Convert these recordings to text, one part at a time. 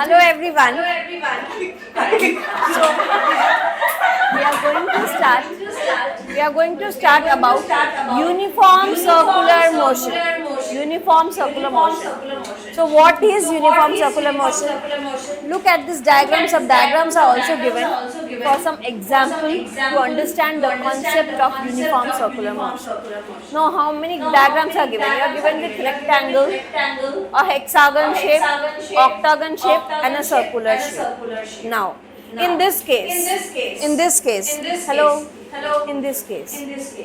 Hello everyone. So we are going to start about uniform circular motion. Uniform circular motion. So what is uniform circular motion? Look at this diagram. Some diagrams are also given for some example to understand the concept of uniform circular motion. Now how many diagrams are given? You are given with rectangle, a hexagon shape, octagon shape and a circular shape. Now in this case,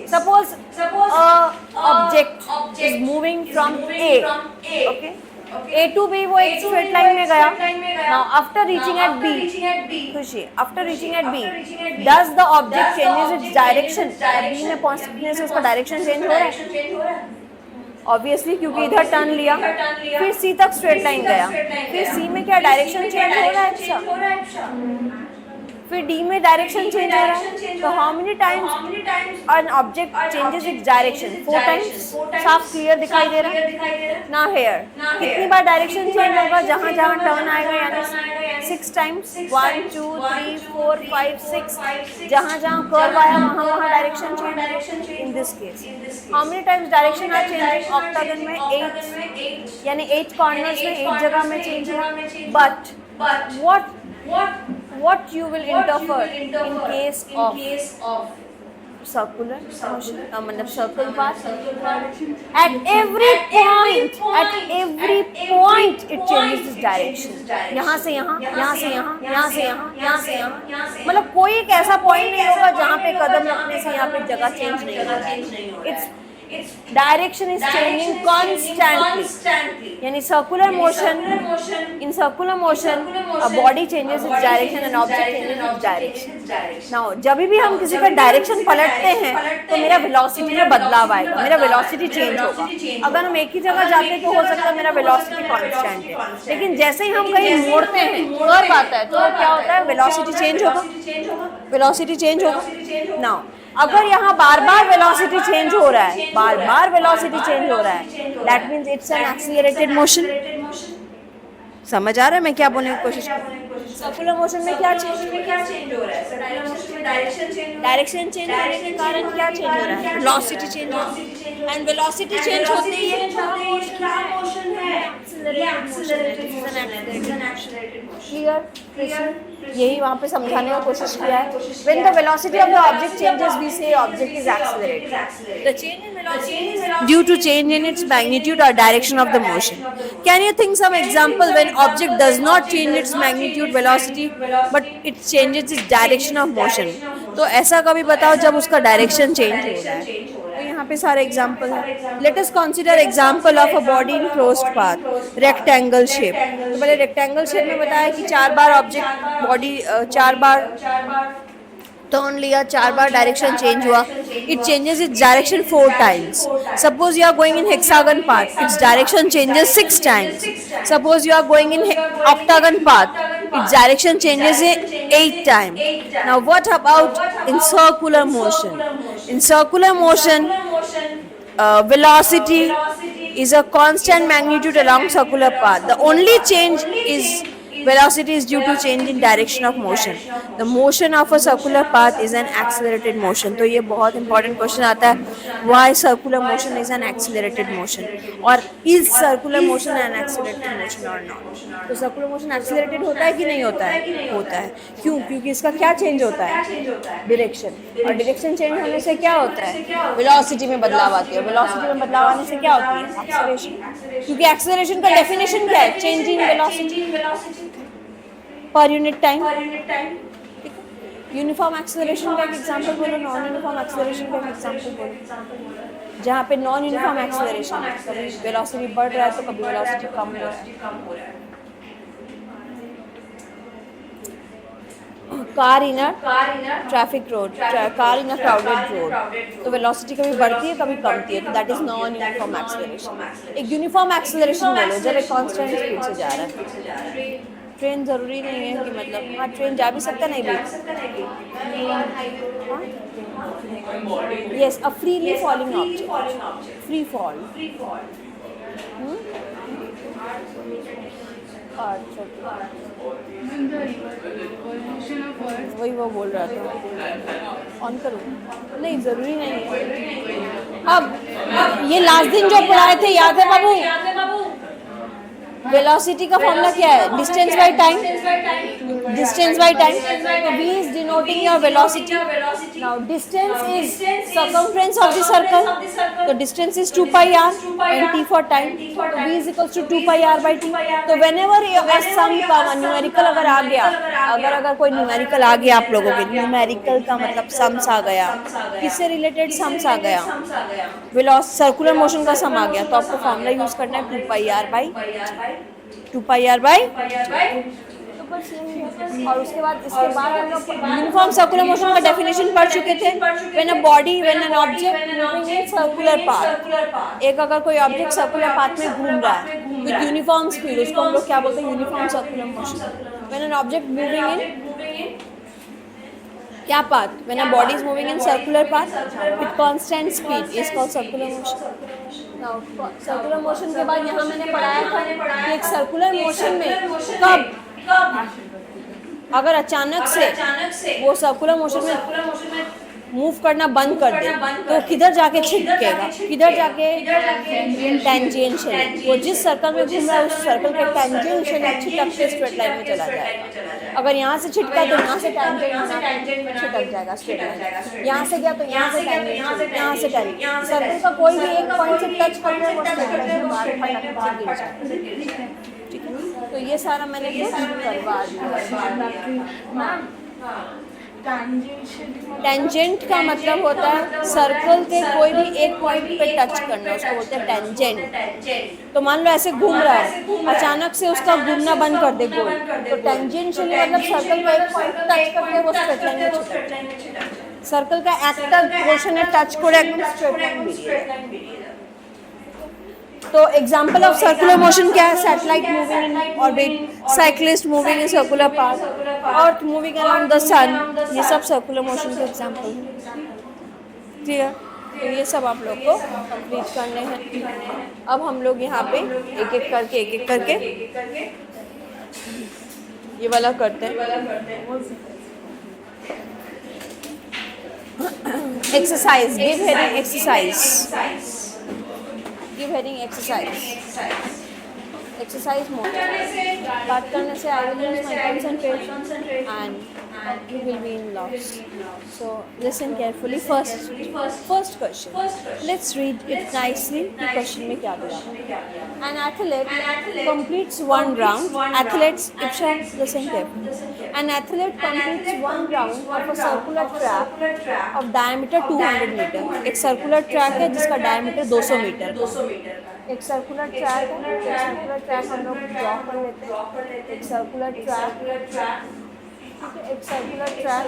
suppose a object is moving from A, okay, A to B वो एक straight line में गया. Now after reaching at B, खुशी, after reaching at B, does the object changes its direction? B में पहुंचने से उसका direction change हो रहा है? ऑब्वियसली क्योंकि इधर टर्न लिया, फिर सी तक स्ट्रेट लाइन गया, फिर सी में क्या डायरेक्शन चेंज हो रहा है? अच्छा, फिर डी में डायरेक्शन चेंज हो रहा है. तो how many times an object changes its direction? 4 times. साफ क्लियर दिखाई दे रहा है ना? हेयर कितनी बार डायरेक्शन चेंज होगा? जहाँ जहाँ टर्न आएगा, यानी 6 टाइम्स. 1 2 3 4 5 6. जहाँ जहाँ कर्व आया वहाँ वहाँ direction change. In this case how many times direction are changing? Octagon में 8, यानी 8 कॉर्नर्स में 8 जगह में चेंज हुआ. But what you will interfere in case of circular motion, मतलब circle path. At every point it changes its direction. यहाँ से यहाँ, यहाँ से यहाँ, यहाँ से यहाँ, यहाँ से यहाँ. मतलब कोई एक ऐसा पॉइंट नहीं होगा जहाँ पे कदम रखने से यहाँ पे जगह चेंज नहीं होगा. its direction is changing constantly. यानी circular motion, in circular motion a body changes its direction and object changes its direction. Now जब भी हम किसी का डायरेक्शन पलटते हैं तो मेरा वेलोसिटी में बदलाव आएगा, मेरा वेलोसिटी चेंज होगा. अगर हम एक ही जगह जाते हैं तो हो सकता है मेरा वेलोसिटी कांस्टेंट है, लेकिन जैसे ही हम कहीं मोड़ते हैं, कर्व आता है, तो क्या होता है? वेलोसिटी चेंज होगा. नाउ अगर यहाँ बार बार वेलोसिटी चेंज हो रहा है, that means it's an accelerated motion. समझ आ रहा है मैं क्या बोलने की कोशिश कर रही हूँ? सर्कुलर मोशन में क्या चेंज हो रहा है? डायरेक्शन चेंज होने के कारण क्या चेंज हो रहा है? वेलोसिटी चेंज हो रहा है. एंड वेलोसिटी चेंज होते ही क्लियर? यही वहाँ पे समझाने का कोशिश किया है. When the velocity of the object changes, we say object is accelerated. The change in velocity is due to change in its magnitude or direction of the motion. Can you think some example when object does not change its magnitude, velocity, but it changes its direction of motion? तो ऐसा कभी बताओ जब उसका direction change हो रहा है. तो यहाँ पे सारे एग्जाम्पल है. Let us consider example of a body in closed path, rectangle shape. तो पहले रेक्टेंगल शेप में बताया कि 4 बार ऑब्जेक्ट बॉडी 4 बार टर्न लिया, 4 बार डायरेक्शन चेंज हुआ. It changes its direction 4 times. Suppose you are going in hexagon path, its direction changes 6 times. Suppose you are going in octagon path, its direction changes 8 times. Now what about in circular motion? In circular motion, velocity is a constant magnitude along circular path. The only change is velocity is due to change in direction of motion. The motion of a circular path is an accelerated motion. तो ये बहुत important question आता है, why circular motion is an accelerated motion, और is circular motion an accelerated motion or not? तो circular motion accelerated होता है कि नहीं होता है? होता है. क्यों? क्योंकि इसका क्या चेंज होता है? डायरेक्शन. और डायरेक्शन चेंज होने से क्या होता है? वेलोसिटी में बदलाव आती है. वेलोसिटी में बदलाव आने से क्या होती है? एक्सेलरेशन. क्योंकि एक्सेलरेशन का डेफिनेशन क्या है? Change in velocity per unit time. Uniform acceleration का एक एग्जांपल बोलो, नॉन यूनिफॉर्म एक्सेलरेशन का एक एग्जांपल बोलो. जहाँ पे नॉन यूनिफॉर्म एक्सेलरेशन है, कभी वेलोसिटी बढ़ रहा है तो कभी वेलोसिटी कम हो रहा है. Car in a traffic road, car in a crowded road, तो वेलोसिटी कभी बढ़ती है कभी कमती है, तो that is non uniform acceleration. एक यूनिफॉर्म एक्सेलरेशन बोलो जब एक कांस्टेंट स्पीड से जा रहा है. ट्रेन ज़रूरी नहीं है कि मतलब, हाँ ट्रेन जा भी सकता नहीं भी. Yes, a freely falling object, free fall. अच्छा, वही वो बोल रहा था। ऑन करूँ? नहीं, ज़रूरी नहीं है। अब ये लास्ट दिन जो पढ़ाए थे याद है बाबू? वेलोसिटी का फॉर्मूला क्या है? Distance by time. Distance by time, तो v is denoting your velocity. Now distance is circumference of the circle, तो distance is 2 pi r and t for time, तो v is equals to 2 pi r by t. तो whenever a sum का numerical अगर आ गया, अगर कोई numerical आ गया आप लोगों के, न्यूमेरिकल का मतलब सम्स आ गया, किससे रिलेटेड सम्स आ गया? सर्कुलर मोशन का सम आ गया, तो आपको फॉर्मूला यूज करना है 2 pi r by 2 pi r by। और उसके बाद इसके बाद हम लोग यूनिफॉर्म सर्कुलर मोशन का डेफिनेशन पढ़ चुके थे। When a body, when an object moving in circular path, एक अगर कोई ऑब्जेक्ट सर्कुलर पाथ में घूम रहा है विद यूनिफॉर्म स्पीड, उसको हम लोग क्या बोलते हैं? Uniform circular motion. When an object moving in क्या पाथ? When a body is moving in circular path with constant speed is called circular motion. Now circular motion के बाद यहाँ मैंने पढ़ाया था एक सर्कुलर मोशन में कब अगर अचानक से वो सर्कुलर मोशन में मूव करना बंद कर दे तो किधर जाके छिटकेगा? किधर जाके? टेंजेंशियल। वो जिस सर्कल में घूम रहा है उस सर्कल के टेंजेंशियल छिटक के स्ट्रेट लाइन में चला जाएगा। अगर यहाँ से छिटका तो यहाँ से टेंजेंट छिटक जाएगा स्ट्रेट लाइन, यहाँ से गया तो यहाँ से टेंजेंट, यहाँ से टेंजेंट, सर्कल का कोई भी एक पॉइंट से टच कर रहा है वो स्ट्रेट लाइन में बाहर फटक गिर जाएगा। ठीक है, तो ये सारा मैंने कुछ करवा दिया। टेंजेंट का मतलब होता है सर्कल के कोई भी एक पॉइंट पे टच करना, उसको बोलते हैं टेंजेंट। तो मान लो ऐसे घूम रहा है, अचानक से उसका घूमना बंद कर दे गोल, तो टेंजेंशियली मतलब सर्कल का एक पॉइंट टच करके वो स्ट्रेट लाइन में छिटक जाए। सर्कल का एक्टर पोर्शन है टच করে একদম स्ट्रेट लाइन बेरिয়ে যায়। तो एग्जाम्पल ऑफ सर्कुलर मोशन क्या है? Satellite moving in orbit, cyclist moving in circular path, earth moving around the sun, ये सब सर्कुलर मोशन के एग्जाम्पल हैं। क्लियर? तो ये सब आप लोग को कंप्लीट करने हैं। अब हम लोग यहाँ पे एक एक करके ये वाला करते हैं। Exercise, give heading exercise, give heading exercise. Exercise mode बात करने से I will lose my concentration and you will be in loss. So listen carefully. First question, let's read it nicely. Question में क्या दिया है? An athlete completes one round, athletes listen carefully. An athlete completes one round of a circular track of diameter 200 metre. एक circular track है जिसका diameter 200 metre. एक circular track है, हम लोग ड्रॉ कर लेते हैं। एक सर्कुलर ट्रैक, ठीक है, एक सर्कुलर ट्रैक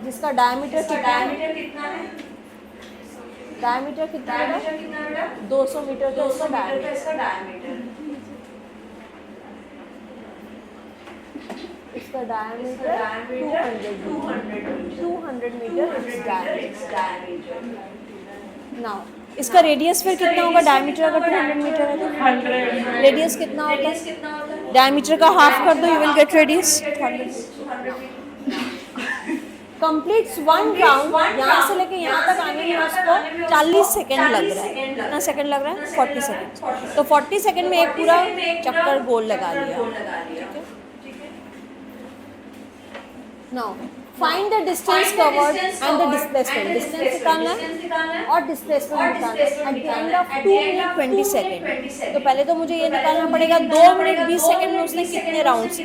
जिसका डायमीटर कितना है? डायमीटर कितना है? 200 मीटर का इसका डायमीटर। इसका diameter 200 metre its diameter. Now इसका रेडियस फिर कितना होगा? डायमीटर अगर 200 मीटर है तो रेडियस कितना होता है? डायमीटर का हाफ कर दो, you will get radius 100। Completes one round, यहाँ से लेके यहाँ तक आने में उसको 40 सेकेंड लग रहा है। कितना सेकेंड लग रहा है? 40 सेकेंड। तो 40 सेकेंड में एक पूरा चक्कर गोल लगा लिया। Now find the distance covered and the displacement. Distance निकालना है और डिस्प्लेसमेंट निकालना है at the end of 2 minute 20 second. तो पहले तो मुझे ये निकालना पड़ेगा 2 मिनट 20 सेकेंड में उसने कितने राउंड्स,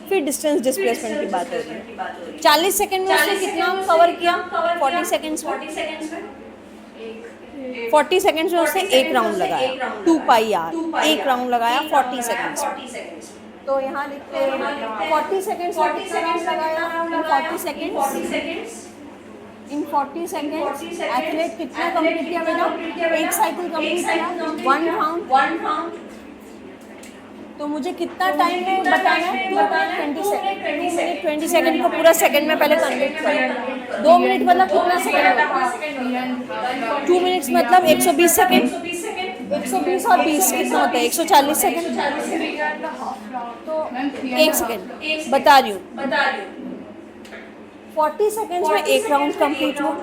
फिर डिस्टेंस डिस्प्लेसमेंट की बात होगी। 40 सेकेंड में उसने कितना कवर किया? 40 सेकेंड्स में 40 सेकेंड्स में उसने एक राउंड लगाया, 2 पाई आर, एक राउंड लगाया 40 सेकेंड्स में। तो यहाँ लिखते हैं 40 सेकेंड्स में कितना राउंड लगाया? 40 सेकेंड्स। इन 40 सेकेंड्स एथलीट कितना कंप्लीट किया बेटा? एक साइकिल कंप्लीट किया, 1 राउंड। तो मुझे कितना टाइम में बताना है? 2 मिनट 20 सेकेंड। 2 मिनट 20 सेकेंड को पूरा सेकेंड में पहले कन्वर्ट करो। 2 मिनट मतलब कितना सेकेंड होता है? 2 मिनट्स मतलब 120 सेकेंड। 120 और 20 कितना होता है? 140 सेकंड। तो एक सेकंड बता रही हूँ, 40 सेकंड्स में एक राउंड कंप्लीट हुआ,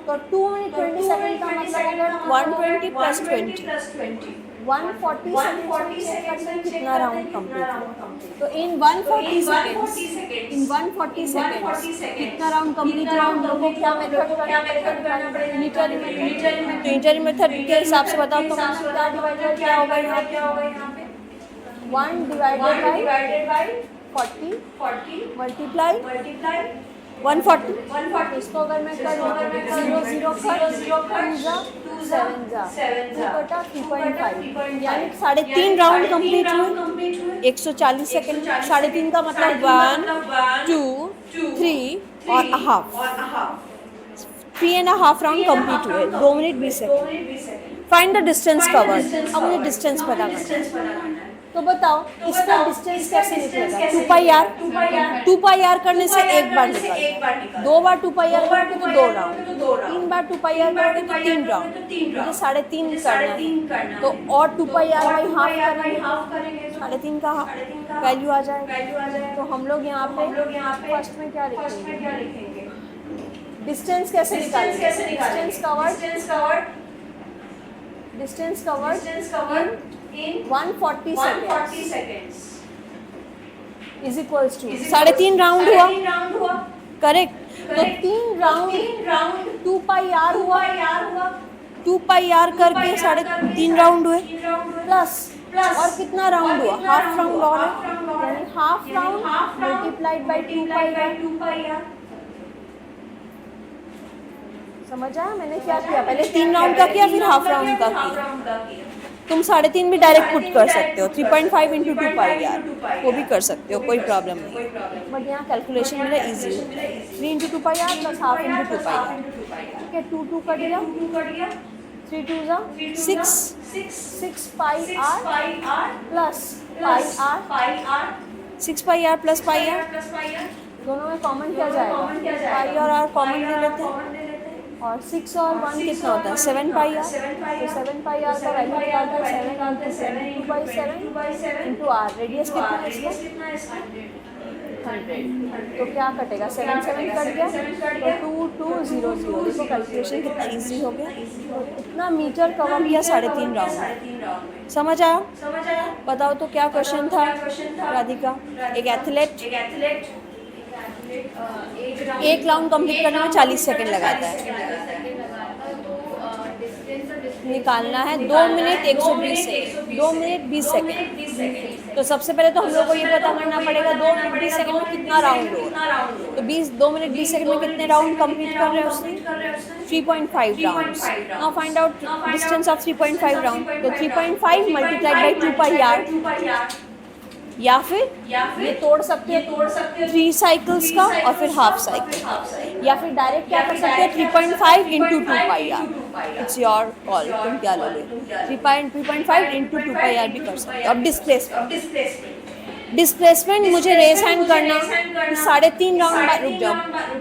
तो 2 मिनट 20 सेकंड का मतलब होगा 120 प्लस 20, 140 सेकंड में कितना राउंड कंप्लीट हुआ। तो इन 140 सेकंड्स कितना राउंड कंप्लीट हुआ, हम लोग को क्या मेथड करना पड़ेगा? यूनिटरी मेथड के हिसाब से बताओ तो क्या डिवाइडेड क्या होगा यहाँ पे? 1 डिवाइडेड बाय 40 मल्टीप्लाई 140। इसको अगर मैं करूँ 0 0 7 3.5 यानी 3.5 राउंड कंप्लीट हुए 140 सेकंड। 3.5 का मतलब 1 2 3 और हाफ, 3.5 राउंड कंप्लीट हुए 2 minute 20 second. Find the distance covered. अब मुझे डिस्टेंस पता करना है, तो बताओ इसका डिस्टेंस कैसे निकलेगा? 2 पाई आर करने से एक बार निकलेगा, 2 बार 2 पाई आर करोगे तो 2 राउंड, 3 बार 2 पाई आर करोगे तो 3 राउंड, मुझे 3.5 करना है तो और 2 पाई आर बाई हाफ करेंगे, 3.5 का वैल्यू आ जाएगा। तो हम लोग यहाँ पे फर्स्ट में क्या लिखेंगे? डिस्टेंस कैसे निकालेंगे? Distance covered in 140 seconds is equals to 3.5 round हुआ, करेक्ट। तो 3 राउंड 2 पाई आर हुआ, 2 पाई आर करके 3.5 राउंड हुए, प्लस और कितना राउंड हुआ? हाफ राउंड और है, यानी half round multiplied by 2 pi r. समझ आया मैंने क्या किया? पहले 3 राउंड का किया, फिर हाफ राउंड का किया। तुम 3.5 भी डायरेक्ट पुट कर सकते हो, 3.5 इंटू 2 पाई आर वो भी कर सकते हो, कोई प्रॉब्लम नहीं। बट यहाँ कैलकुलेशन मेरा ईजी है, 3 into 2 pi R plus half into 2 pi R, ठीक है। 2 कट गया, 3 2 जा 6 pi R plus pi R, 6 pi R plus pi R, दोनों में कॉमन क्या जाएगा? पाई और आर कॉमन ले लेते हैं, और 6 और 1 कितना होता है? 7 पाई आर। तो 7 पाई आर का वैल्यू निकालते हैं 7 इंटू आर। रेडियस कितना है इसका? 100। तो क्या कटेगा? 7 7 कट गया, तो 2 2 0 0। देखो कैलकुलेशन कितना इजी हो गया। इतना मीटर कवर किया 3.5 राउंड। समझ आया? बताओ तो क्या क्वेश्चन था राधिका? एक एथलीट एक राउंड कंप्लीट करने में 40 सेकंड लगाता है, निकालना है 2 मिनट 120 सेकंड, 2 मिनट 20 सेकंड। तो सबसे पहले तो हम लोग को ये पता करना पड़ेगा 2 मिनट 20 सेकंड में कितना राउंड हो। तो 2 मिनट 20 सेकंड में कितने राउंड कंप्लीट कर रहे हैं उसने? 3.5 rounds. Now find out distance of 3.5 round. तो 3.5 मल्टीप्लाइड बाय 2 पाई आर, या फिर ये तोड़ सकते हो 3 साइकिल्स का और फिर हाफ साइकिल, या फिर डायरेक्ट क्या कर सकते हो 3.5 into 2 pi r. It's your call, तुम क्या लोगे? 3.5 इंटू 2 पाई आर भी कर सकते हो। अब डिस्प्लेसमेंट मुझे रेस हैंड करना, 3.5 राउंड। रुक जाओ,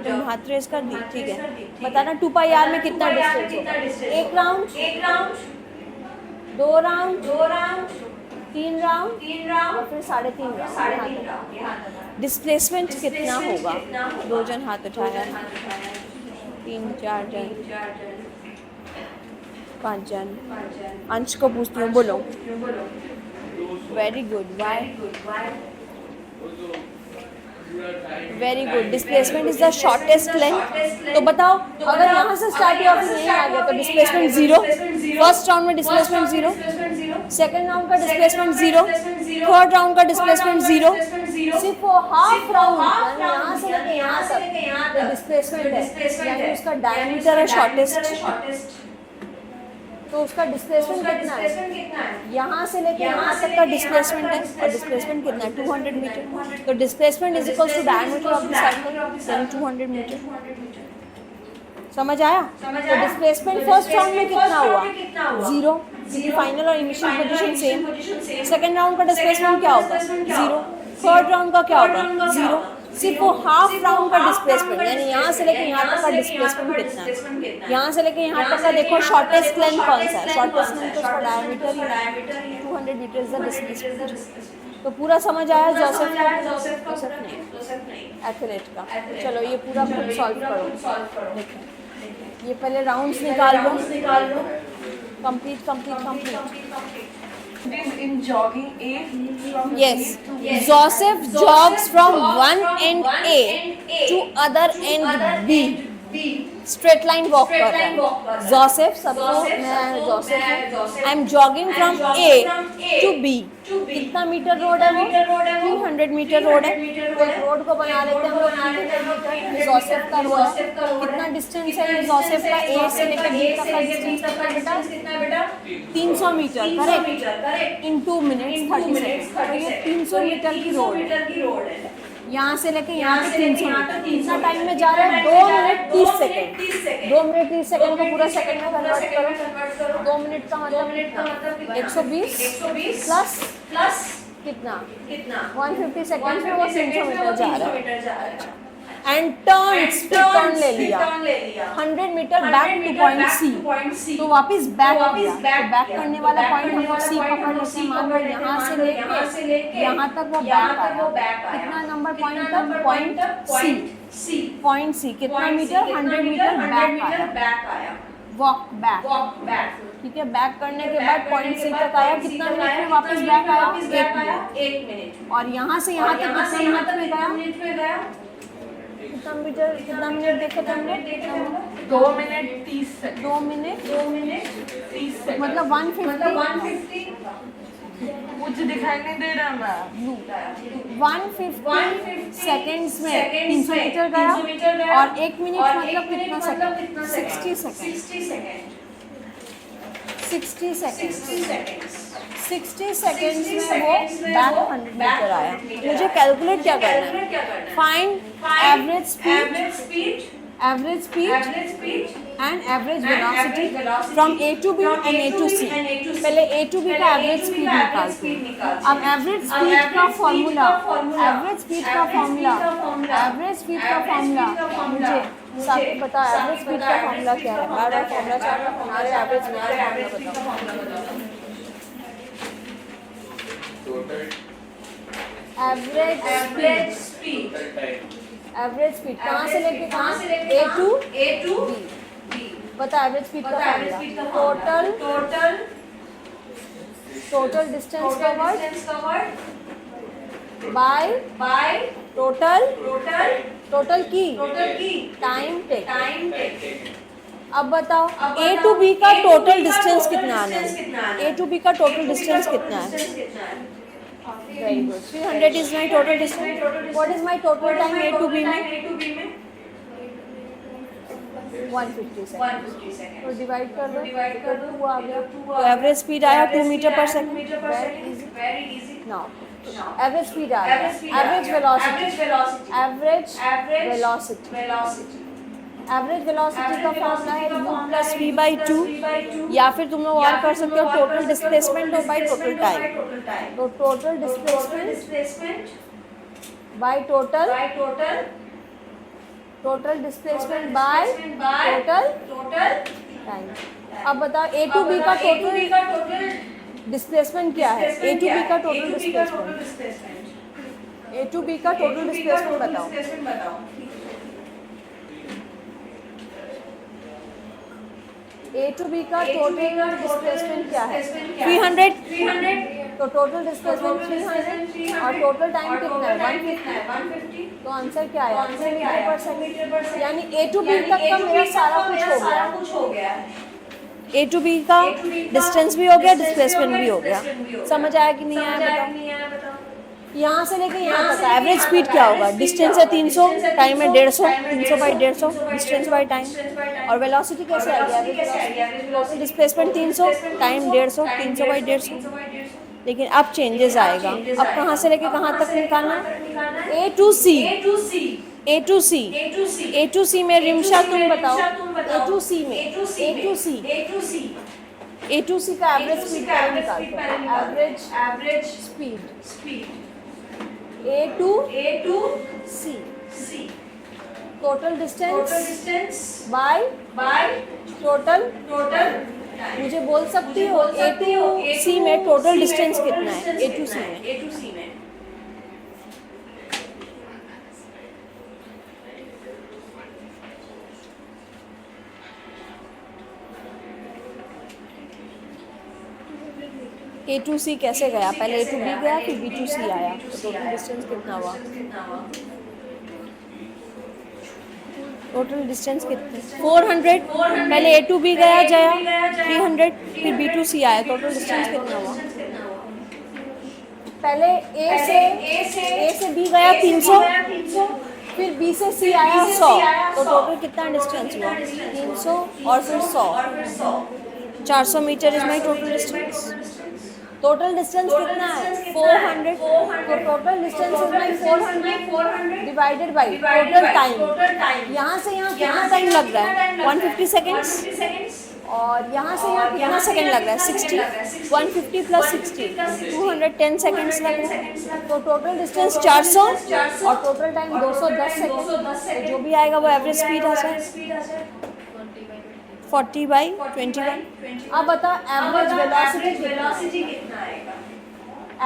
तुम हाथ रेस कर दी, ठीक है। बताना 2 पाई आर में कितना डिस्टेंस होगा? 1 राउंड, 2 राउंड, 3 राउंड और फिर 3.5 राउंड। डिस्प्लेसमेंट कितना होगा? 2 जन हाथ उठाया, 3 4 जन, 5 जन। अंश को पूछती हूँ, बोलो। Very good, why? Very good. Displacement is the shortest length. तो बताओ अगर यहाँ से स्टार्ट हुआ फिर यहीं आ गया तो डिस्प्लेसमेंट 0। फर्स्ट राउंड में डिस्प्लेसमेंट 0, सेकंड राउंड का डिस्प्लेसमेंट 0, थर्ड राउंड का डिस्प्लेसमेंट 0। सिर्फ वो हाफ राउंड यहाँ से लेके यहाँ तक डिस्प्लेसमेंट है, यानी उसका डायमीटर है शॉर्टेस्ट। तो उसका डिस्प्लेसमेंट कितना है? यहाँ से लेके यहाँ तक का डिस्प्लेसमेंट है, और डिस्प्लेसमेंट कितना है? 200 मीटर। तो displacement is equal to diameter of the cycle, यानी 200 मीटर। समझ आया? तो डिस्प्लेसमेंट फर्स्ट राउंड में कितना हुआ? 0, क्योंकि फाइनल और initial position same. Second round का डिस्प्लेसमेंट क्या होगा? 0। थर्ड राउंड का क्या होगा? 0। सिर्फ वो हाफ राउंड का डिस्प्लेसमेंट, यानी यहाँ से लेके यहाँ तक का डिस्प्लेसमेंट कितना है, यहाँ से लेके यहाँ तक का देखो शॉर्टेस्ट लेंथ कौन सा है, शॉर्टेस्ट लेंथ तो उसका डायमीटर ही 200 मीटर इज द डिस्प्लेसमेंट। तो पूरा समझ आया जोसेफ नहीं एथलीट का। चलो ये पूरा खुद सॉल्व करो। देखो ये पहले राउंड्स निकाल लो, complete. In jogging A, Yes, Joseph jogs from one end A to other end B. Straight line walk कर रहा है जोसेफ। सबको मैं जोसेफ हूँ। I am jogging from A to B. कितना मीटर रोड है वो? 300 मीटर रोड है। तो एक रोड को बना लेते हैं हम लोग 300 मीटर। जोसेफ का रोड है। कितना डिस्टेंस है ये जोसेफ का? ए से लेकर बी तक का डिस्टेंस कितना है बेटा? 300 मीटर करेक्ट, इन 2 मिनट्स 30 सेकेंड। तो ये 300 मीटर की रोड है। यहाँ से लेके यहाँ तक 300 मीटर। कितना टाइम में जा रहा है? 2 मिनट 30 सेकेंड। 2 मिनट 30 सेकेंड को पूरा सेकेंड में कन्वर्ट करो। 2 मिनट का मतलब 120 प्लस कितना 150 सेकेंड में वो 300 मीटर जा रहा है। एंड टर्न ले लिया 100 metre back to point C. तो वापस बैक किया। तो बैक करने वाला पॉइंट हम लोग सी पकड़ लेते हैं। मान लो यहाँ से लेके यहाँ तक वो बैक आया। कितना नंबर पॉइंट तक? पॉइंट सी कितना मीटर? 100 मीटर बैक आया। वॉक बैक, ठीक है। बैक करने के बाद पॉइंट सी तक आया। कितना मिनट में वापस बैक आया? 1 मिनट। और यहाँ से यहाँ तक कितने मिनट में गया? कितना मिनट देखो तुमने? 2 मिनट 30 सेकंड। 2 मिनट 30 सेकंड मतलब 150। मुझे दिखाई नहीं दे रहा मैं। 150 सेकेंड्स में 300 मीटर गया। और 1 मिनट मतलब कितना सेकंड? 60 सेकंड। 60 सेकेंड्स में वो बैक 100 मीटर आया। मुझे कैलकुलेट क्या करना है? Find average speed and average velocity from A to B and A to C. पहले ए टू बी का एवरेज स्पीड निकालते हैं। अब एवरेज स्पीड का फॉर्मूला मुझे साथ बताओ। एवरेज स्पीड का फॉर्मूला क्या है? बार फॉर्मूला चार्ट में हमारे एवरेज स्पीड का फॉर्मूला बताओ। एवरेज स्पीड कहाँ से लेके कहाँ? ए टू बी। बता एवरेज स्पीड का formula. Total distance covered by total की टाइम टेक। अब बताओ ए टू बी का टोटल डिस्टेंस कितना आना है? ए टू बी का टोटल डिस्टेंस कितना है? Very good. 300 is my total distance. What is my total time A to B में? 150 seconds. तो डिवाइड कर दो। 2 आ गया। तो एवरेज स्पीड आया 2 मीटर पर second. Very easy. Now average speed आ गया। एवरेज वेलोसिटी का फॉर्मूला है u प्लस v बाई 2। या फिर तुम लोग और कर सकते हो total displacement by total time. तो total displacement by total displacement by total time. अब बताओ ए टू बी का टोटल डिस्प्लेसमेंट क्या है? ए टू बी का टोटल डिस्प्लेसमेंट बताओ। ए टू बी का टोटल डिस्प्लेसमेंट क्या है? 300। तो टोटल डिस्प्लेसमेंट 300 और टोटल टाइम कितना है? 150। तो आंसर क्या है? 3 मीटर पर सेकंड। यानी ए टू बी तक का मेरा सारा कुछ हो गया। ए टू बी का डिस्टेंस भी हो गया, डिस्प्लेसमेंट भी हो गया। समझ आया कि नहीं आया बताओ? यहाँ से लेके यहाँ तक एवरेज स्पीड क्या होगा? डिस्टेंस है 300, टाइम है 150। 300 बाई 150 डिस्टेंस बाई टाइम। और वेलोसिटी कैसे आएगी? Average displacement 300, time 150, 300 by 150। लेकिन अब चेंजेस आएगा। अब कहाँ से लेके कहाँ तक निकालना? ए टू सी में रिमशा तुम बताओ। ए टू सी का एवरेज स्पीड पहले निकालते हैं। Average speed A to C total distance by total मुझे बोल सकती हो ए टू सी में टोटल डिस्टेंस कितना है ए टू सी में ए टू सी कैसे गया? पहले ए टू बी गया फिर बी टू सी आया, तो टोटल डिस्टेंस कितना हुआ? टोटल डिस्टेंस कितना? 400। पहले ए टू बी गया 300 फिर बी टू सी आया, टोटल डिस्टेंस कितना हुआ? पहले ए से बी गया 300 फिर बी से सी आया 100, तो टोटल कितना डिस्टेंस हुआ? 300 और फिर 100, 400 metre is my total distance. Total distance कितना है? 400। तो total distance is my 400 divided by total time. यहाँ से यहाँ कितना टाइम लग रहा है? 150 सेकेंड्स। और यहाँ से यहाँ कितना सेकेंड लग रहा है? 60। 150 प्लस 60 210 सेकेंड्स लग रहा है। तो टोटल डिस्टेंस 400 और टोटल टाइम 210 सेकेंड। तो जो भी आएगा वो एवरेज स्पीड आ जाए 40/21। अब बता एवरेज वेलोसिटी कितना आएगा?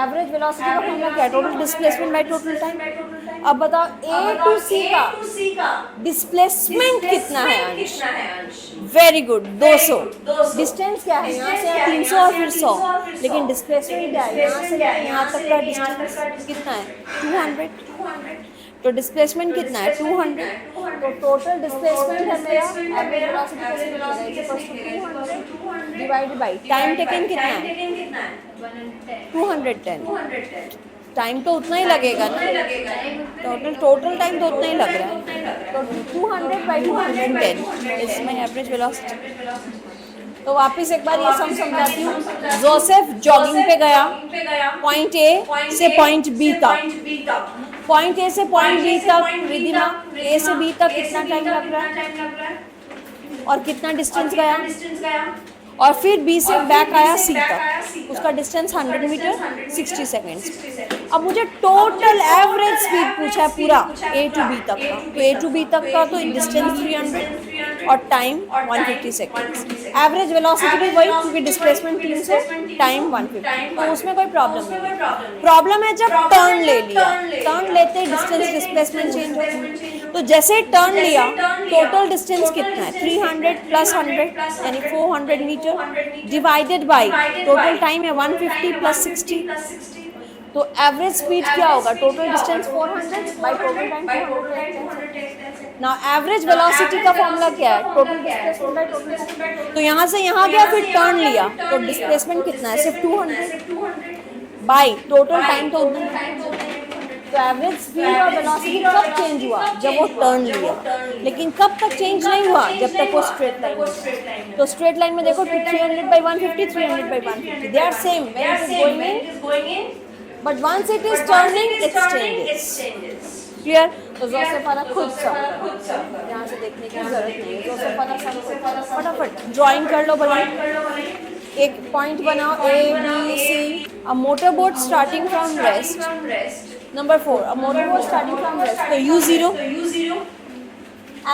एवरेज वेलोसिटी का फॉर्मूला क्या है? Total displacement by total time. अब बताओ ए टू सी का डिस्प्लेसमेंट कितना है अंश? Very good, 200। डिस्टेंस क्या है? यहाँ से 300 और फिर 100, लेकिन डिस्प्लेसमेंट क्या है? यहाँ से यहाँ तक का डिस्टेंस कितना है? 200। तो डिस्प्लेसमेंट कितना है? 200। तो टोटल डिस्प्लेसमेंट है मेरा एवरेज वेलोसिटी कैसे निकलेगा? 200 डिवाइडेड बाई टाइम टेकन कितना है? 210। टाइम तो उतना ही लगेगा ना, टोटल टाइम तो उतना ही लग रहा है। तो 200/210 इज माई एवरेज वेलोसिटी। तो वापस एक बार ये समझाती हूँ। जोसेफ जॉगिंग पे गया पॉइंट ए से पॉइंट बी तक, पॉइंट ए से पॉइंट बी तक रिधिमा ए से बी तक कितना टाइम लग रहा है और कितना डिस्टेंस गया? और फिर बी से बैक आया सी तक, उसका डिस्टेंस 100 मीटर 60 सेकेंड्स। अब मुझे टोटल एवरेज स्पीड पूछा है पूरा ए टू बी तक का, तो ए टू बी तक का तो डिस्टेंस 300 और टाइम 150 सेकेंड्स। एवरेज वेलोसिटी भी वही, क्योंकि डिस्प्लेसमेंट 300 टाइम 150, तो उसमें कोई प्रॉब्लम नहीं है। प्रॉब्लम है जब टर्न ले लिया, टर्न लेते डिस्टेंस डिस्प्लेसमेंट चेंज होता है। तो जैसे टर्न लिया टोटल डिस्टेंस कितना है? 300 प्लस 100 यानी 400 metre divided by total time है 150 प्लस 60, तो एवरेज स्पीड क्या होगा? Total distance 400 by total time 400। Now average velocity का फॉर्मूला क्या है? Total displacement by total time. तो यहाँ से यहाँ गया फिर टर्न लिया, तो डिस्प्लेसमेंट कितना है? सिर्फ 200 बाई टोटल टाइम। तो एवरेज स्पीड और वेलोसिटी कब चेंज हुआ? जब वो टर्न लिया, लेकिन कब तक चेंज नहीं हुआ? जब तक वो स्ट्रेट लाइन में। तो स्ट्रेट लाइन में देखो 300/150 300/150 they are same when it is going in, but once it is turning it changes. Clear? तो जोसेफ वाला खुद सब यहाँ से देखने की जरूरत नहीं है। जोसेफ वाला सब फटाफट ड्राइंग कर लो, बनाओ। एक पॉइंट बनाओ A B C. A motor boat starting from rest. Number 4, a motorboat starting from rest. So u0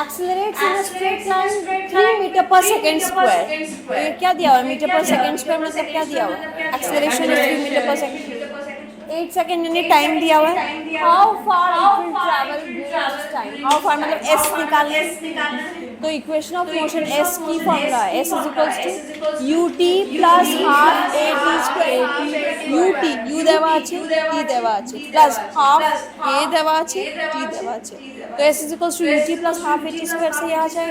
accelerates in a straight line 3 meter per second square. तो ये क्या दिया हुआ है? मीटर पर सेकेंड स्क्वायर मतलब क्या दिया हुआ है? एक्सेलरेशन इज 3 मीटर पर सेकेंड। 8 सेकेंड यानी टाइम दिया हुआ है। How far it will travel during this time? How far मतलब एस निकालना। तो इक्वेशन ऑफ मोशन एस की फॉर्मूला है s is equals to ut plus half a t square. Ut u देवा আছে टी देवा আছে प्लस हाफ ए देवा আছে टी देवा আছে, तो s is equals to ut plus half a t square से आ जाए।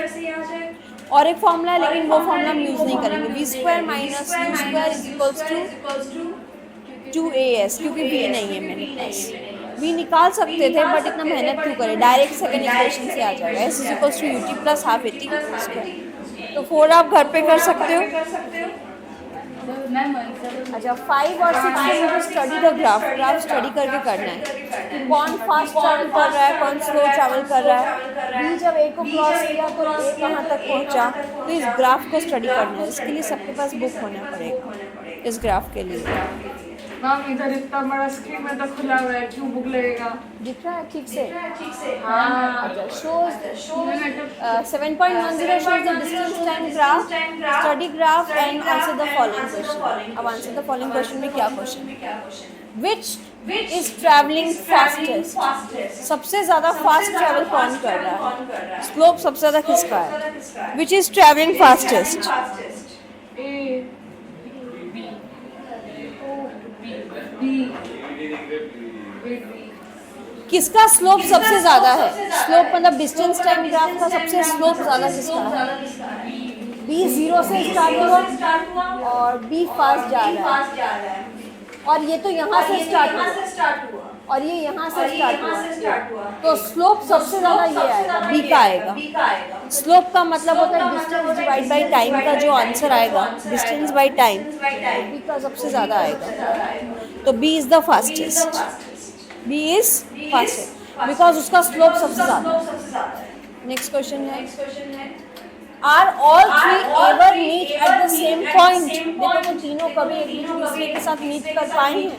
और एक फॉर्मूला है लेकिन वो फॉर्मूला हम यूज नहीं करेंगे। V square minus u square is equals to 2as, क्योंकि v नहीं है मेरे पास। v निकाल सकते थे बट इतना मेहनत क्यों करें, डायरेक्ट सेकंड इक्वेशन से आ जाएगा s is equals to ut plus half a t square. तो 4 आप घर पे कर सकते हो। अच्छा 5 और 6 में मुझे स्टडी द ग्राफ स्टडी करके करना है। कौन फास्ट ट्रैवल कर रहा है, कौन स्लो ट्रैवल कर रहा है। बी जब ए को क्रॉस किया तो ए कहाँ तक पहुँचा, तो इस ग्राफ को स्टडी करना है। इसके लिए सबके पास बुक होना पड़ेगा इस ग्राफ के लिए। मैम इधर इतना बड़ा स्क्रीन में तो खुला हुआ है, क्यों बुक लगेगा? दिख रहा है ठीक से? हाँ, shows 7.10 shows the distance time graph, study graph and answer the following question. अब answer the following question में क्या question? Which is traveling fastest? सबसे ज़्यादा fast travel कौन कर रहा है? Slope सबसे ज़्यादा किसका है? Which is traveling fastest? A B किसका स्लोप सबसे ज़्यादा है? स्लोप मतलब डिस्टेंस टाइम ग्राफ का सबसे स्लोप ज़्यादा किसका है? बी 0 से स्टार्ट हुआ और बी फास्ट जा रहा है और ये तो यहाँ से स्टार्ट हुआ और ये यहाँ से स्टार्ट हुआ तो स्लोप सबसे ज़्यादा ये आएगा, बी का आएगा। स्लोप का मतलब होता है डिस्टेंस डिवाइड बाई टाइम का जो आंसर आएगा, डिस्टेंस बाई टाइम, बी का सबसे ज़्यादा आएगा। तो B is the fastest, B is fastest because उसका स्लोप सबसे ज़्यादा। नेक्स्ट क्वेश्चन है are all three ever meet at the same point? देखो तो तीनों कभी एक दूसरे के साथ मीट कर पाएंगे?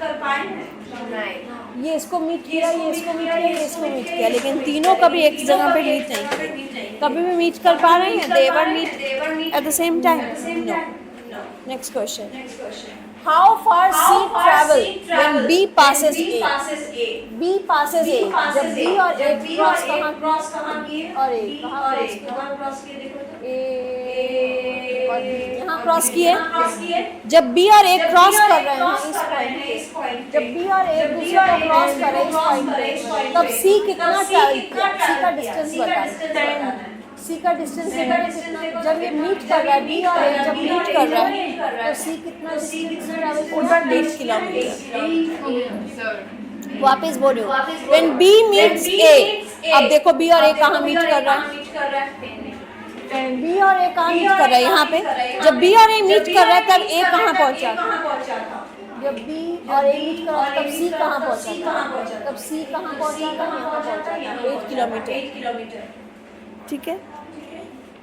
ये इसको मीट किया, ये इसको मीट किया, ये इसको मीट किया, लेकिन तीनों कभी एक जगह पे मीट नहीं किए। कभी भी मीट कर पा रहे हैं? They ever meet at the same time? No. Next question how far C travel when B passes A? B passes A, जब बी और ए क्रॉस कहाँ किए? और ए कहाँ क्रॉस किए? देखो ए और बी यहाँ क्रॉस किए। जब बी और ए क्रॉस कर रहे हैं इस पॉइंट, जब बी और ए दूसरे को क्रॉस कर रहे हैं इस पॉइंट पे, तब सी कितना ट्रैवल किया? सी का डिस्टेंस बताएं। सी का डिस्टेंस कितना? जब ये मीट कर रहा है, बी और ए जब मीट कर रहा है तो सी कितना डिस्टेंस ट्रैवल होगा? 1.5 किलोमीटर। वापस बोलो, व्हेन बी मीट्स ए, अब देखो बी और ए कहाँ मीट कर रहा है? बी और ए कहाँ मीट कर रहा है? यहाँ पे। जब बी और ए मीट कर रहा है तब ए कहाँ पहुँचा था? जब बी और ए मीट कर रहा है तब सी कहाँ पहुँचा था? तब सी कहाँ पहुँचा था? यहाँ पहुँचा था 8 किलोमीटर। ठीक है।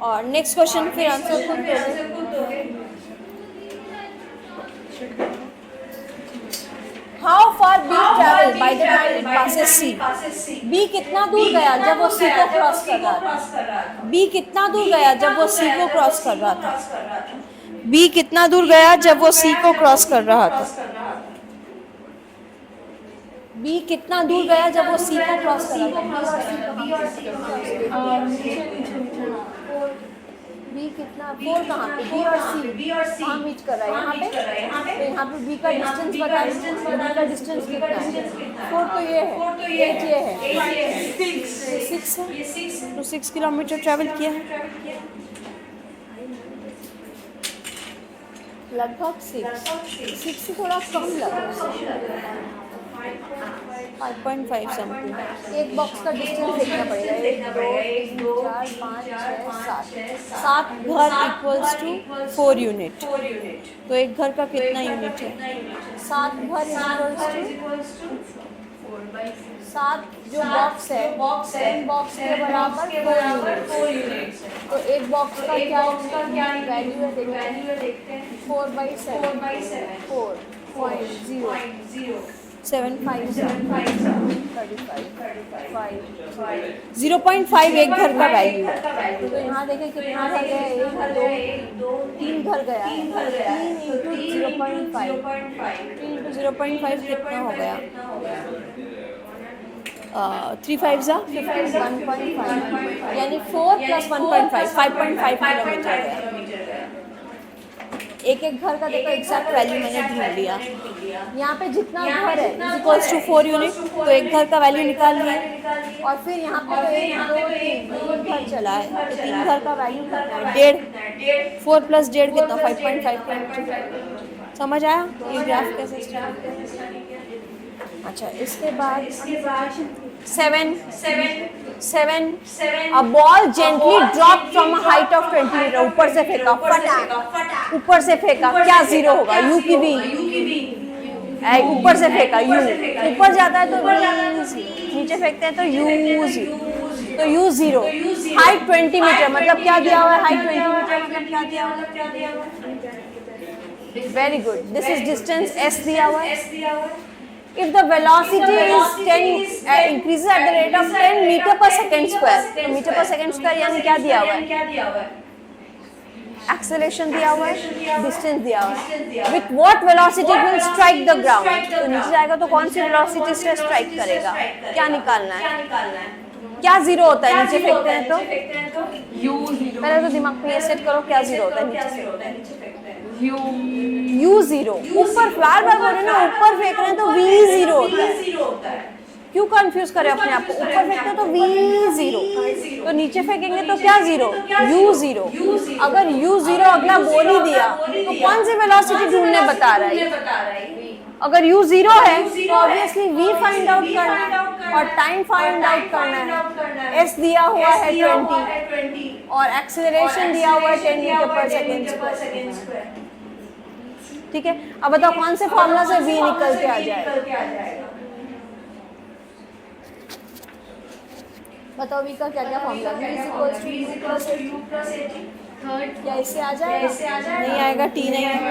और नेक्स्ट क्वेश्चन फिर आंसर खुद दोगे। How far B travel by the time it passes C? B कितना दूर गया जब वो सी को क्रॉस कर रहा था? बी कितना दूर गया जब वो सी को क्रॉस कर रहा था? बी कितना दूर गया जब वो सी को क्रॉस कर रहा था? बी कितना दूर गया जब वो सी को क्रॉस कर रहा था? बी कितना? 4 कहाँ पे? बी और सी कहाँ मीट कर रहा है? यहाँ पे। तो यहाँ पे बी का डिस्टेंस बताइए, बी का डिस्टेंस कितना है? 4 तो ये है, 8 ये है, 6 है, तो 6 किलोमीटर ट्रैवल किया है लगभग 6 से थोड़ा कम लग रहा है, 5.5 समथिंग। एक बॉक्स का डिस्टेंस देखना पड़ेगा, 1 2 3 4 5 6 7 घर इक्वल्स टू 4 यूनिट। तो एक घर का कितना यूनिट है? 7 घर इक्वल्स टू 7 जो बॉक्स है, इन बॉक्स के बराबर 4 यूनिट। तो एक बॉक्स का क्या वैल्यू है देखते हैं। 4/7 4.0 0.5 एक घर का वैल्यू है। तो यहाँ देखें कितना घर गया? 1 2 3 घर गया है। 3 इंटू 0.5 कितना हो गया? 3 5 1.5 यानी 4 + 1.5 5.5 किलोमीटर गया। एक घर का देखो एग्जैक्ट वैल्यू मैंने ढूंढ लिया। यहाँ पे जितना घर है इक्वल्स टू 4 यूनिट, तो एक घर का वैल्यू निकाल लिया। और फिर यहाँ पे 1 2 3 घर चला है, तो 3 घर का वैल्यू कितना है? 1.5। 4 + 1.5 कितना? 5.5 किलोमीटर। समझ आया ये ग्राफ कैसे स्टार्ट किया? अच्छा, इसके बाद 7 a ball gently dropped from a height of 20 meter। ऊपर से फेंका, फटा ऊपर से फेंका, क्या 0 होगा? u की v। ऊपर से फेंका, u ऊपर जाता है तो v, नीचे फेंकते हैं तो u 0। हाइट 20 मीटर मतलब क्या दिया हुआ है? हाइट 20 मीटर मतलब क्या दिया हुआ है? Very good. This is distance s दिया हुआ है. If the velocity is 10 increases at the rate of 10 meter per second square, तो मीटर पर सेकंड स्क्वायर यानी क्या दिया हुआ है? एक्सेलरेशन दिया हुआ है, डिस्टेंस दिया हुआ है. With what velocity it will strike the ground, तो नीचे जाएगा तो कौन सी वेलोसिटी से स्ट्राइक करेगा, क्या निकालना है? क्या जीरो होता है नीचे फेंकते हैं तो? पहले तो दिमाग में ये सेट करो क्या जीरो होता है नीचे. u zero. ऊपर बार बार बोल रहे हैं ना, ऊपर फेंक रहे हैं तो v जीरो होता है. क्यों कंफ्यूज करें अपने आप को? ऊपर फेंकते हैं तो v जीरो, तो नीचे फेंकेंगे तो क्या जीरो? u zero. अगर u जीरो अगला बोल ही दिया तो कौन सी वेलोसिटी ढूंढने बता रहा है? अगर u जीरो है तो ऑब्वियसली v फाइंड आउट करना है और टाइम फाइंड आउट करना है. s दिया हुआ है 20 और एक्सेलरेशन दिया हुआ है 10 मीटर पर सेकेंड. ठीक है, अब बताओ कौन से फॉर्मूला से v निकल के आ जाएगा? बताओ v का क्या क्या formula? v is equals to u plus at. क्या इससे आ जाएगा? नहीं आएगा, t नहीं आएगा.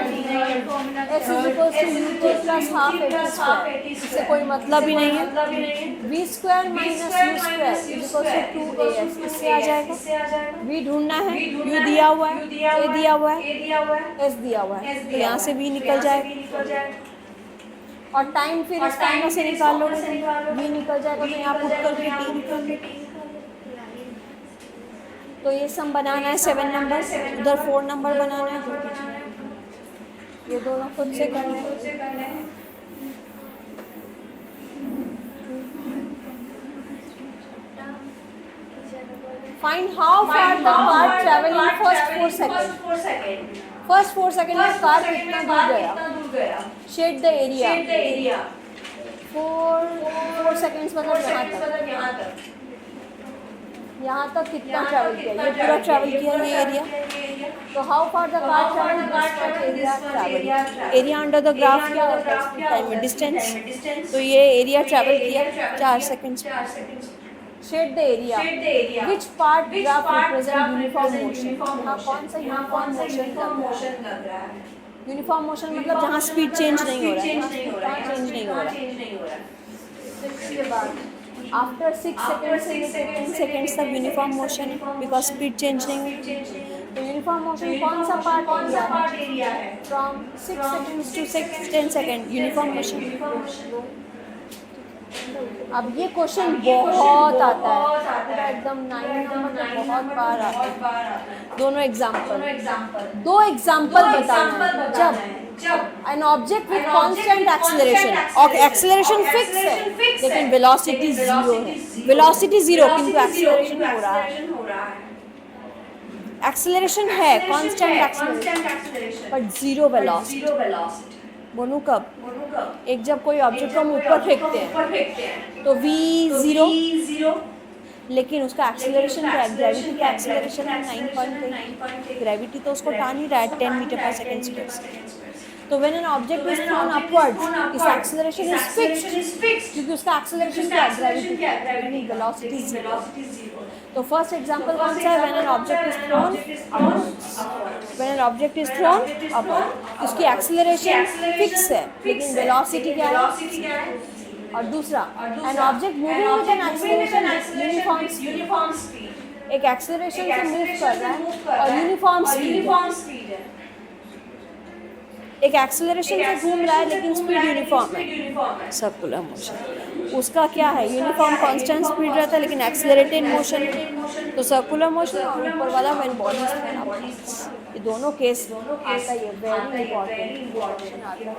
s is equals to ut plus half at square. इससे कोई मतलब ही नहीं है. v square minus u square is equals to 2as. इससे आ जाएगा. v ढूंढना है, u दिया हुआ है, a दिया हुआ है, s दिया हुआ है, तो यहाँ से v निकल जाएगा. और टाइम फिर इस टाइम से निकाल लो, v निकल जाएगा तो यहाँ पुट करके t निकाल लो. तो ये सम बनाना है 7 नंबर, उधर 4 नंबर बनाना है. ये दोनों खुद से करना है. Find how far the car travel in first 4 second. First 4 second में कार कितना दूर गया? Shade the area. 4 सेकंड्स मतलब यहाँ तक. यहाँ तक कितना ट्रैवल किया? ये पूरा ट्रैवल किया ये एरिया. तो how far the car travel? Area travel. Area under the graph क्या होता है? टाइम में डिस्टेंस. तो ये एरिया ट्रैवल किया 4 seconds. Shade the area. Which part graph represent uniform motion? हाँ, कौन सा यूनिफॉर्म मोशन लग रहा है? यूनिफॉर्म मोशन मतलब जहाँ स्पीड चेंज नहीं हो रहा है, चेंज नहीं हो रहा. इसके बाद आफ्टर 6 सेकेंड से 10 सेकेंड्स तक यूनिफॉर्म मोशन है, बिकॉज स्पीड चेंज नहीं हुई. तो यूनिफॉर्म मोशन कौन सा पार्ट एरिया है? From 6 seconds to 10 second uniform motion. अब ये क्वेश्चन बहुत आता है, एकदम 9 नंबर में बहुत बार आता है. दोनों एग्जाम्पल, 2 एग्जाम्पल बताना है. जब an object with constant acceleration, और एक्सेलरेशन फिक्स है लेकिन वेलोसिटी जीरो है. वेलोसिटी जीरो किंतु एक्सेलरेशन हो रहा है. एक्सेलरेशन है, constant acceleration but zero velocity. बोलूं कब? एक जब कोई ऑब्जेक्ट को हम ऊपर फेंकते हैं तो v जीरो, लेकिन उसका एक्सेलरेशन क्या है? ग्रेविटी का एक्सेलरेशन है 9.8. ग्रेविटी तो उसको टान ही रहा है 10 मीटर पर सेकेंड स्क्वायर. तो when an object is throne upwards, इस एक्सेलरेशन इज फिक्स्ड क्योंकि उसका एक्सेलरेशन क्या है? ग्रेविटी क्या है? Velocity zero. तो फर्स्ट एग्जांपल कौन सा है? When an object is throne upwards. When an object is throne upward, उसकी एक्सेलरेशन फिक्स है लेकिन वेलोसिटी क्या है? और दूसरा, N object moving with an acceleration uniform speed. एक एक्सेलरेशन से मूव कर रहा है और यूनिफॉर्म स्पीड है. एक एक्सेलरेशन से घूम रहा है लेकिन स्पीड यूनिफॉर्म है. सर्कुलर मोशन उसका क्या है? यूनिफॉर्म कांस्टेंट स्पीड रहता है लेकिन एक्सेलरेटेड मोशन. तो सर्कुलर मोशन और ऊपर वाला when body is throne upwards. ये दोनों केस आता है, वेरी इंपॉर्टेंट आता है.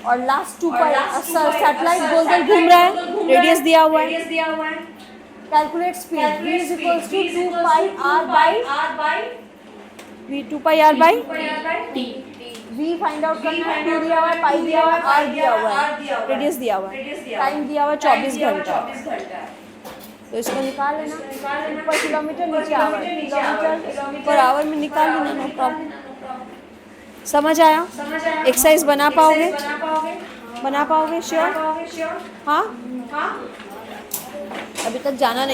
और लास्ट 2 पर सैटेलाइट गोल गोल घूम रहा है, रेडियस दिया हुआ है. Calculate speed. v is equals to 2 pi r by v 2 pi r by t. v find out करना है. 2 दिया हुआ है, पाई दिया हुआ है, r दिया हुआ है, रेडियस दिया हुआ है, टाइम दिया हुआ है 24 घंटा. तो इसको निकाल लेना. ऊपर किलोमीटर, नीचे आवर. किलोमीटर पर आवर में निकाल लेना, नो प्रॉब्लम. समझ आया? एक्सरसाइज बना पाओगे? बना पाओगे? श्योर? हाँ, अभी तक जाना नहीं.